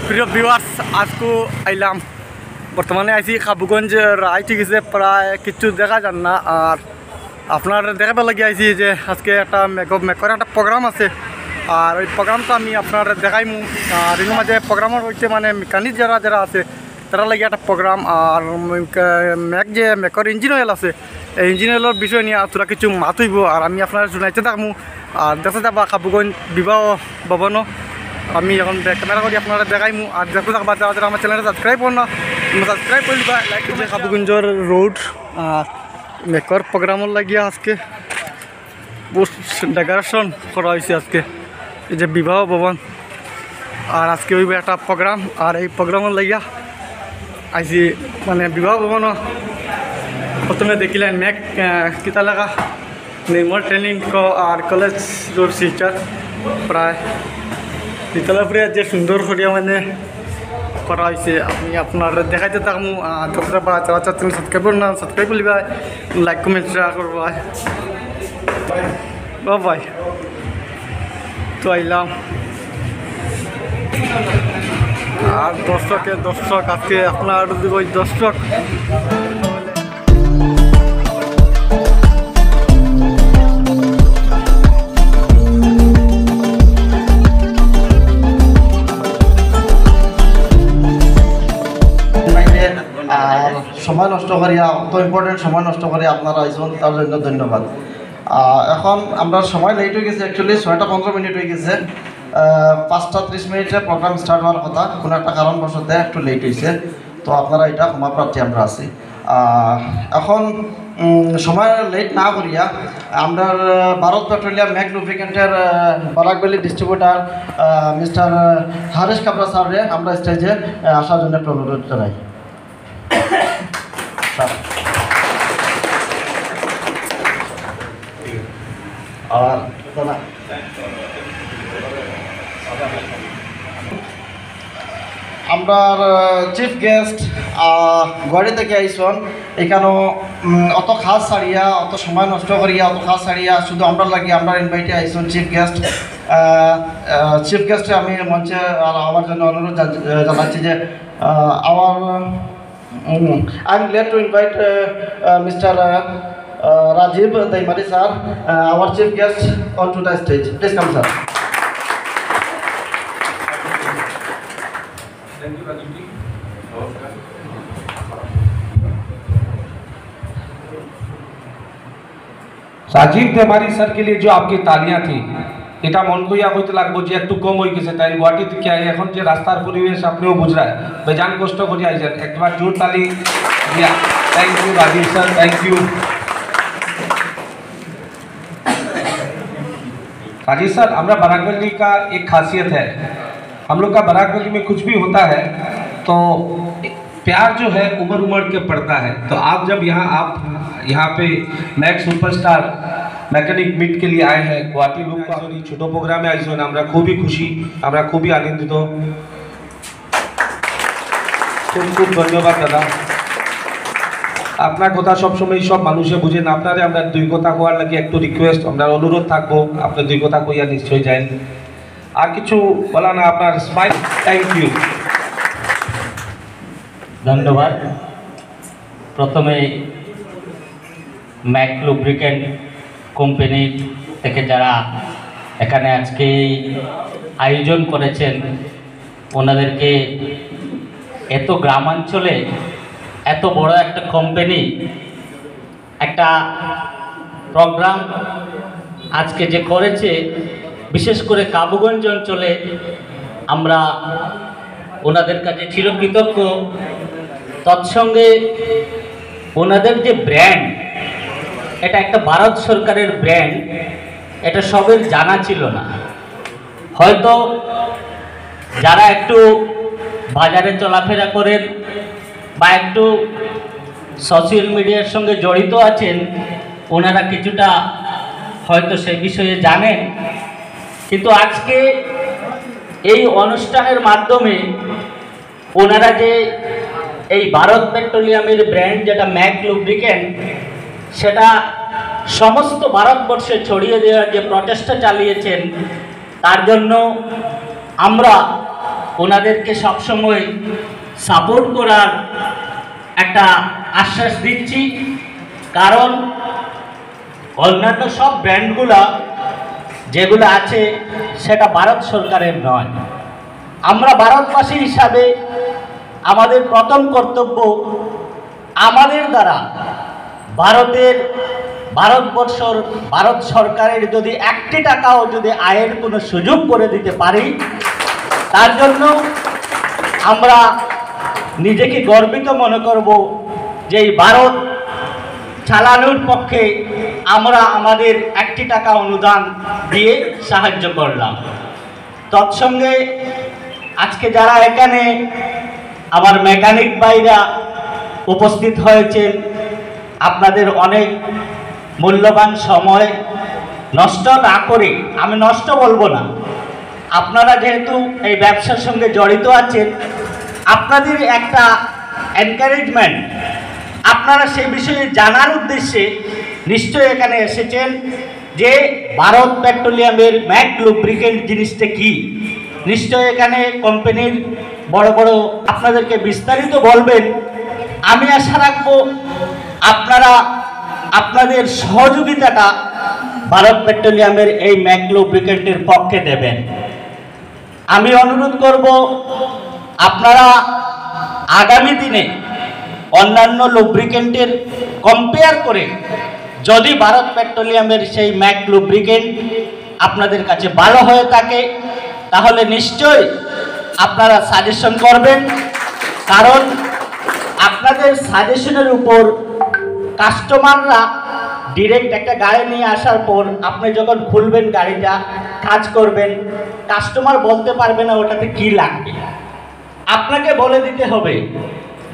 প্রিয় ভিউয়ার্স আজকে আইলাম বর্তমানে আইছি কাবুগঞ্জ রায় ঠিক আছে প্রায় কিছু দেখা যান না আর আপনার দেখাবার লাগে আইছি যে আজকে একটা মেকর একটা প্রোগ্রাম আছে আর ওই প্রোগ্রামটা আমি আপনার দেখাইমু আর এর মাঝে প্রোগ্রামের হইতে মানে মেকানিক যারা যারা আছে তারা লাগে একটা প্রোগ্রাম আর মেকর ইঞ্জিন অয়েল আছে এই ইঞ্জিন অয়েলের বিষয় নিয়ে তোরা কিছু মাত হইব আর আমি আপনার শুনাইতে থাকবো আর দেখা যাবা কাবুগঞ্জ বিবাহ ভবনও আমি এখন ক্যামেরা করি আপনারা দেখাইমু আর দেখতে থাকবা যারা যারা আমার চ্যানেলটা সাবস্ক্রাইব করো না সাবস্ক্রাইব করে দিবা লাইক করবে কাবুগঞ্জের রোড আর মেকর প্রোগ্রামের লাগিয়া আজকে ডেকোরেশন করা হয়েছে আজকে এই যে বিবাহ ভবন আর আজকে হইব একটা প্রোগ্রাম আর এই প্রোগ্রামের লাগিয়া আইসি মানে বিবাহ ভবনও প্রথমে দেখিলেন মেক কিতা লাগা নির্মল ট্রেনিং আর কলেজ রোড শিলচর প্রায় বিদ্যালয়পুরে যে সুন্দর করিয়া মানে করা হয়েছে আমি আপনার দেখাইতে থাকবো যতটা বা যারা চাচ্ছেন সাবস্ক্রাইব করুন না সাবস্ক্রাইব করলিবা লাইক কমেন্ট শেয়ার করবো ভাই তো আইলাম আর দর্শক আজকে আপনার ওই দর্শক আর সময় নষ্ট করিয়া অত ইম্পর্টেন্ট সময় নষ্ট করিয়া আপনারা আইসন তার জন্য ধন্যবাদ। এখন আমরা সময় লেট হয়ে গেছে, অ্যাকচুয়ালি 6:15 হয়ে গেছে। 5:30 প্রোগ্রাম স্টার্ট হওয়ার কথা, কোনো একটা কারণবশত একটু লেট হয়েছে, তো আপনারা এটা ক্ষমা প্রার্থী আমরা আছি। এখন সময় লেট না করিয়া আমরা ভারত পেট্রোলিয়াম মেক লুব্রিকেন্টের বারাকবেলি ডিস্ট্রিবিউটার মিস্টার হারেশ কাবরা স্যাররে আমরা স্টেজে আসার জন্য একটু অনুরোধ জানাই। আর আমরা চিফ গেস্ট গুয়াহাটি থেকে আইসন, এখানেও অত খাস ছাড়িয়া অত সময় নষ্ট করিয়া অত খাস ছাড়িয়া শুধু আমরা লাগি আমরা ইনভাইটে আইসন চিফ গেস্টে আমি মঞ্চে আমার জন্য অনুরোধ জানাচ্ছি যে I am glad to invite Mr. Rajiv Daimari sir, our chief guest onto the stage. Please come, sir. Thank you, Rajiv ji. Rajiv দেমারি স্যার के लिए जो आपकी तालियां थी এটা মন কইয়া কইতে লাগবো যে একটু কম হয়ে গেছে, তাই গুয়াহাটি থেকে এখন যে রাস্তার পরিবেশ আপনিও বুঝরা বেজান কষ্ট করি আইছেন, একবার জোর তালি দিয়া। Thank you Rajiv sir, thank you Rajiv sir. हमारा बाराकवली का एक खासियत है, हम लोग का बाराकवली में कुछ भी होता है तो प्यार जो है उमड़ उमड़ के पड़ता है। तो आप जब आप यहाँ पे मैक्स सुपरस्टार मैकेनिक मीट के लिए आए हैं गुवाहाटी लोग का छोटो प्रोग्रामे आइसन, আমরা খুবই খুশি, আমরা খুবই আনন্দিত। খুব খুব ধন্যবাদ দাদা, আপনার কথা সবসময় সব মানুষে বুঝেন। আপনারে আমরা দুই কথা কোয়ার লাগে একটু রিকোয়েস্ট, আমরা অনুরোধ থাকবো আপনি দুই কথা কইয়া নিশ্চয় যান, আর কিছু বলা না আপনার স্মাইল। থ্যাংক ইউ, ধন্যবাদ। প্রথমে ম্যাক লুব্রিকেন্ট কোম্পানি থেকে যারা এখানে আজকে আয়োজন করেছেন ওনাদেরকে, এত গ্রামাঞ্চলে এত বড় একটা কোম্পানি একটা প্রোগ্রাম আজকে যে করেছে, বিশেষ করে কাবুগঞ্জ অঞ্চলে আমরা ওনাদের কাছে চিরকৃতজ্ঞ। তৎসঙ্গে ওনাদের যে ব্র্যান্ড, এটা একটা ভারত সরকারের ব্র্যান্ড, এটা সবের জানা ছিল না। হয়তো যারা একটু বাজারে চলাফেরা করেন বা একটু সোশ্যাল মিডিয়ার সঙ্গে জড়িত আছেন, ওনারা কিছুটা হয়তো সে বিষয়ে জানেন। কিন্তু আজকে এই অনুষ্ঠানের মাধ্যমে ওনারা যে এই ভারত পেট্রোলিয়ামের ব্র্যান্ড যেটা ম্যাক লুব্রিকেন্ট, সেটা সমস্ত ভারতবর্ষে ছড়িয়ে দেওয়ার যে প্রচেষ্টা চালিয়েছেন, তার জন্য আমরা ওনাদেরকে সবসময় সাপোর্ট করার একটা আশ্বাস দিচ্ছি, কারণ অন্যান্য সব ব্র্যান্ডগুলো যেগুলো আছে সেটা ভারত সরকারের নয়। আমরা ভারতবাসী হিসাবে আমাদের প্রথম কর্তব্য আমাদের দ্বারা ভারত সরকারের যদি 1টি টাকাও যদি আয়ের কোনো সুযোগ করে দিতে পারি, তার জন্য আমরা নিজেকে গর্বিত মনে করব যে এই ভারত চালানোর পক্ষে আমরা আমাদের 1টি টাকা অনুদান দিয়ে সাহায্য করলাম। তৎসঙ্গে আজকে যারা এখানে আমার মেকানিক ভাইরা উপস্থিত হয়েছেন, আপনাদের অনেক মূল্যবান সময় নষ্ট না করে, আমি নষ্ট বলবো না, আপনারা যেহেতু এই ব্যবসার সঙ্গে জড়িত আছেন, আপনাদের একটা এনকারেজমেন্ট, আপনারা সেই বিষয়ে জানার উদ্দেশ্যে নিশ্চয়ই এখানে এসেছেন যে ভারত পেট্রোলিয়ামের ম্যাক লুব্রিকেন্ট জিনিসটা কি। নিশ্চয়ই এখানে কোম্পানির বড় বড় আপনাদেরকে বিস্তারিত বলবেন। আমি আশা রাখবো আপনারা আপনাদের সহযোগিতাটা ভারত পেট্রোলিয়ামের এই ম্যাক লুব্রিকেন্টের পক্ষে দেবেন। আমি অনুরোধ করব আপনারা আগামী দিনে অন্যান্য লুব্রিকেন্টের কম্পেয়ার করে যদি ভারত পেট্রোলিয়ামের সেই ম্যাক লুব্রিকেন্ট আপনাদের কাছে ভালো হয়ে থাকে, তাহলে নিশ্চয়ই আপনারা সাজেশন করবেন, কারণ আপনাদের সাজেশনের উপর কাস্টমাররা ডিরেক্ট একটা গাড়ি নিয়ে আসার পর আপনি যখন খুলবেন গাড়িটা, কাজ করবেন, কাস্টমার বলতে পারবে না ওটাতে কি লাগবে। আপনাকে বলে দিতে হবে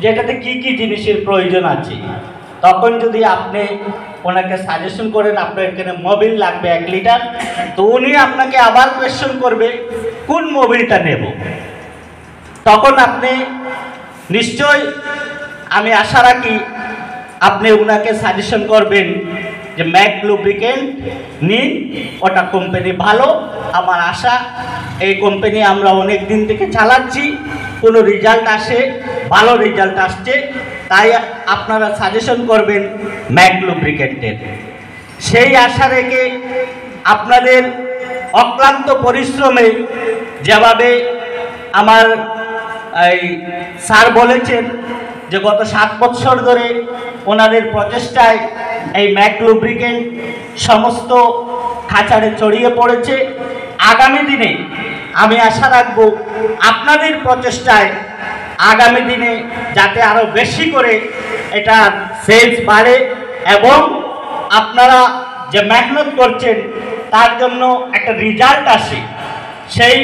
যে এটাতে কি কি জিনিসের প্রয়োজন আছে। তখন যদি আপনি ওনাকে সাজেশন করেন আপনার এখানে মোবিল লাগবে 1 লিটার, তো উনি আপনাকে আবার কোয়েশ্চেন করবে কোন মোবিলটা নেব। তখন আপনি নিশ্চয়, আমি আশা রাখি আপনি ওনাকে সাজেশন করবেন যে ম্যাক লুব্রিকেন্ট নিন, ওটা কোম্পানি ভালো। আমার আশা এই কোম্পানি আমরা অনেক দিন থেকে চালাচ্ছি, কোনো রেজাল্ট আসে, ভালো রেজাল্ট আসছে, তাই আপনারা সাজেশন করবেন ম্যাক লুব্রিকেন্টের। সেই আশা রেখে আপনাদের অক্লান্ত পরিশ্রমে যেভাবে আমার এই স্যার বলেছেন যে গত 7 বছর ধরে ওনাদের প্রচেষ্টায় এই ম্যাক লুব্রিকেন্ট সমস্ত খাঁচারে ছড়িয়ে পড়েছে। আগামী দিনে আমি আশা রাখব আপনাদের প্রচেষ্টায় আগামী দিনে যাতে আরও বেশি করে এটা সেলস বাড়ে এবং আপনারা যে মেহনত করছেন তার জন্য একটা রেজাল্ট আসে, সেই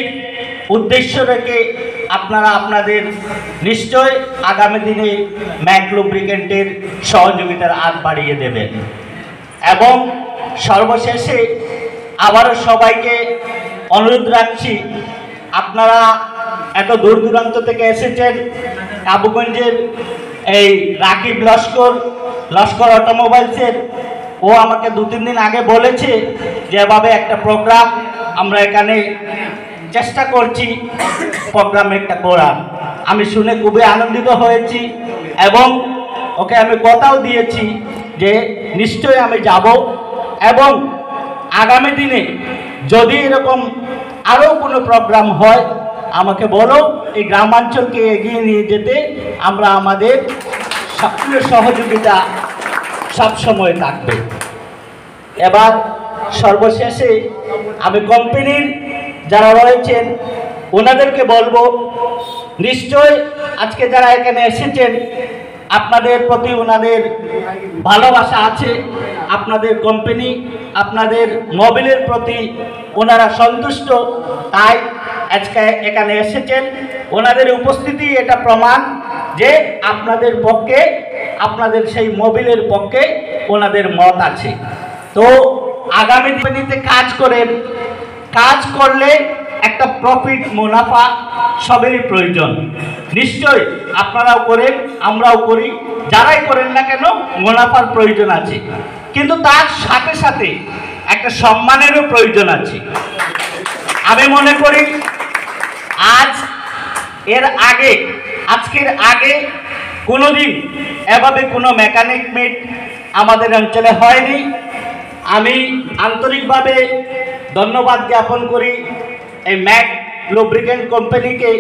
উদ্দেশ্য রেখে আপনারা আপনাদের নিশ্চয় আগামী দিনে ম্যাক লুব্রিকেন্টের সহযোগিতার হাত বাড়িয়ে দেবেন। এবং সর্বশেষে আবারও সবাইকে অনুরোধ রাখছি, আপনারা এত দূর দূরান্ত থেকে এসেছেন, কাবুগঞ্জের এই রাকিব লস্কর অটোমোবাইলসের, ও আমাকে 2-3 দিন আগে বলেছে যে এভাবে একটা প্রোগ্রাম আমরা এখানে চেষ্টা করছি প্রোগ্রাম একটা করার। আমি শুনে খুবই আনন্দিত হয়েছি এবং ওকে আমি কথাও দিয়েছি যে নিশ্চয়ই আমি যাব এবং আগামী দিনে যদি এরকম আরও কোনো প্রোগ্রাম হয় আমাকে বলো, এই গ্রামাঞ্চলকে এগিয়ে নিয়ে যেতে আমরা আমাদের সক্রিয় সহযোগিতা সবসময় থাকবে। এবার সর্বশেষে আমি কোম্পানির যারা রয়েছেন ওনাদেরকে বলবো, নিশ্চয় আজকে যারা এখানে এসেছেন আপনাদের প্রতি ওনাদের ভালোবাসা আছে, আপনাদের কোম্পানি আপনাদের মোবিলের প্রতি ওনারা সন্তুষ্ট, তাই আজকে এখানে এসেছেন। ওনাদের উপস্থিতি এটা প্রমাণ যে আপনাদের পক্ষে, আপনাদের সেই মোবিলের পক্ষে ওনাদের মত আছে। তো আগামী দিনে কাজ করেন, কাজ করলে একটা প্রফিট মুনাফা সবেরই প্রয়োজন। নিশ্চয় আপনারাও করেন, আমরাও করি, যারাই করেন না কেন মুনাফার প্রয়োজন আছে, কিন্তু তার সাথে সাথে একটা সম্মানেরও প্রয়োজন আছে। আমি মনে করি আজ এর আগে আজকের আগে কোনোদিন এভাবে কোনো মেকানিক মিট আমাদের অঞ্চলে হয়নি। আমি আন্তরিকভাবে ধন্যবাদ জ্ঞাপন করি এই ম্যাক লুব্রিকেন্ট কোম্পানিকে,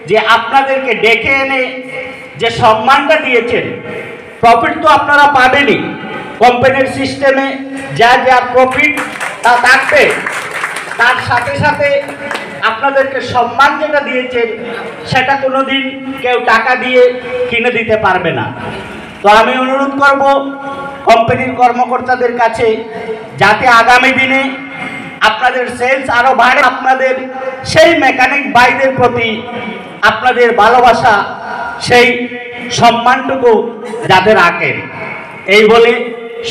যে আপনাদেরকে ডেকে এনে যে সম্মানটা দিয়েছেন। প্রফিট তো আপনারা পাবেনই, কোম্পানির সিস্টেমে যা যা প্রফিট তা থাকবে, তার সাথে সাথে আপনাদেরকে সম্মান যেটা দিয়েছেন সেটা কোনোদিন কেউ টাকা দিয়ে কিনে দিতে পারবে না। তো আমি অনুরোধ করব কোম্পানির কর্মকর্তাদের কাছে, যাতে আগামী দিনে আপনাদের সেলস আরও বাড়ে, আপনাদের সেই মেকানিক ভাইদের প্রতি আপনাদের ভালোবাসা, সেই সম্মানটুকু যাতে রাখেন। এই বলে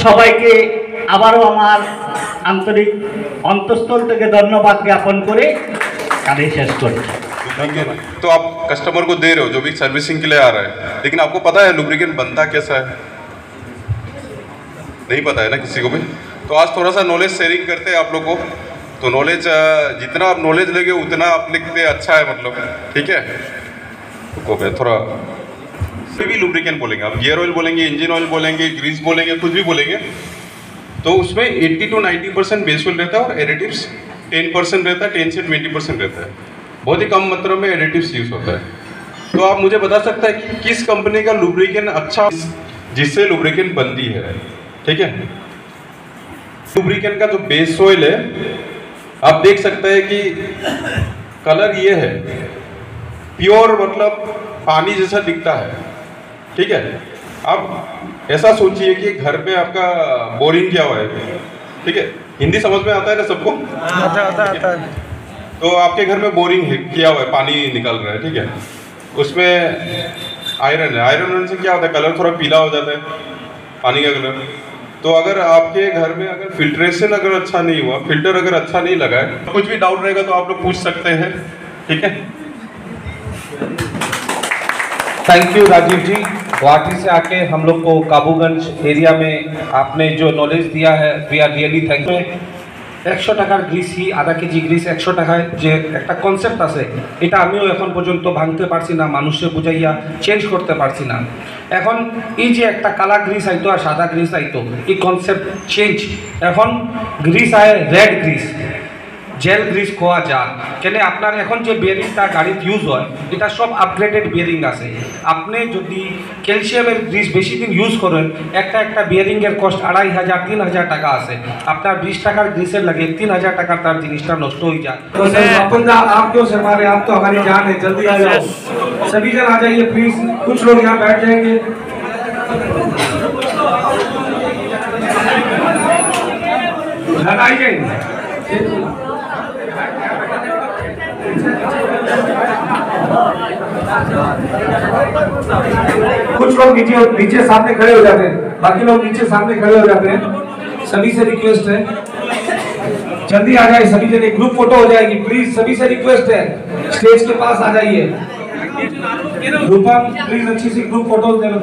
সবাইকে আবারও আমার আন্তরিক অন্তঃস্থল থেকে ধন্যবাদ জ্ঞাপন করে কাজে শেষ করছি। तो आप कस्टमर को दे रहे हो जो भी सर्विसिंग के लिए आ रहा है, लेकिन आपको पता है लुब्रिकेंट बनता कैसा है? नहीं पता है ना किसी को भी। तो आज थोड़ा सा नॉलेज शेयरिंग करते हैं आप लोग को। तो नॉलेज जितना आप नॉलेज लेंगे उतना आप लिखते अच्छा है, मतलब ठीक है। तो थोड़ा कोई भी लुब्रिकेंट बोलेंगे आप, गियर ऑयल बोलेंगे, इंजन ऑयल बोलेंगे, ग्रीस बोलेंगे, कुछ भी बोलेंगे, तो उसमें 80 to 90% बेस ऑयल रहता है और एडिटिव्स 10% रहता है, 10 से 20% रहता है। बहुत ही कम मात्रा में एडिटिव्स यूज होता है। तो आप मुझे बता सकते हैं कि किस कंपनी का लुब्रिकेंट अच्छा, जिससे लुब्रिकेंट बनती है, ठीक है। लुब्रिकेंट का जो बेस ऑयल है आप देख सकते हैं कि कलर ये है, प्योर मतलब पानी जैसा दिखता है, ठीक है। अब ऐसा सोचिए कि घर पे आपका बोरिंग किया हुआ है, ठीक है। हिंदी समझ में आता है ना सबको? आता है। तो आपके घर में बोरिंग है, किया हुआ है, पानी निकल रहा है, ठीक है। उसमें आयरन है, आयरन से क्या होता है, कलर थोड़ा पीला हो जाता है, पानी का कलर। तो अगर आपके घर में अगर फिल्ट्रेशन अगर अच्छा नहीं हुआ, फिल्टर अगर अच्छा नहीं लगा है, कुछ भी डाउट रहेगा तो आप लोग पूछ सकते हैं, ठीक है। थैंक यू राजीव जी, गुवाहाटी से आके हम लोग को काबूगंज एरिया में आपने जो नॉलेज दिया है, we are really thank you. 100 টাকার গ্রিস হি আধা কেজি গ্রিস 100 টাকায় যে একটা কনসেপ্ট আছে, এটা আমিও এখন পর্যন্ত ভাঙতে পারছি না, মানুষকে বুঝাইয়া চেঞ্জ করতে পারছি না। এখন এই যে একটা কালা গ্রিস আইতো আর সাদা গ্রিস আইতো, এই কনসেপ্ট চেঞ্জ। এখন গ্রিস আয় রেড গ্রিস, জেল গ্রিস কোয়া যা কেন আপনার এখন যে বিয়ারিংটা গাড়িত ইউজ হয় এটা সব আপগ্রেডেড বিয়ারিং আছে। আপনি যদি ক্যালসিয়ামের গ্রিস বেশি দিন ইউজ করেন, একটা বিয়ারিংয়ের কস্ট 2500 3000 টাকা আছে। আপনার 20 টাকার গ্রিসের লাগে 3000 টাকার তার জিনিসটা নষ্ট হয়ে যায়। तो सर अपन आप क्यों शर्मा रहे, आप तो हमारी जान है, जल्दी आ जाओ, सभी जन आ जाइए प्लीज। कुछ लोग यहाँ बैठ जाएंगे, आइए। कुछ लोग नीचे सामने खड़े हो जाते हैं, बाकी लोग नीचे सामने खड़े हो जाते हैं। सभी से रिक्वेस्ट है जल्दी आ जाए, सभी जने ग्रुप फोटो हो जाएगी प्लीज, सभी से रिक्वेस्ट है स्टेज के पास आ जाइए। रूपम प्लीज अच्छी सी ग्रुप फोटो दे दो,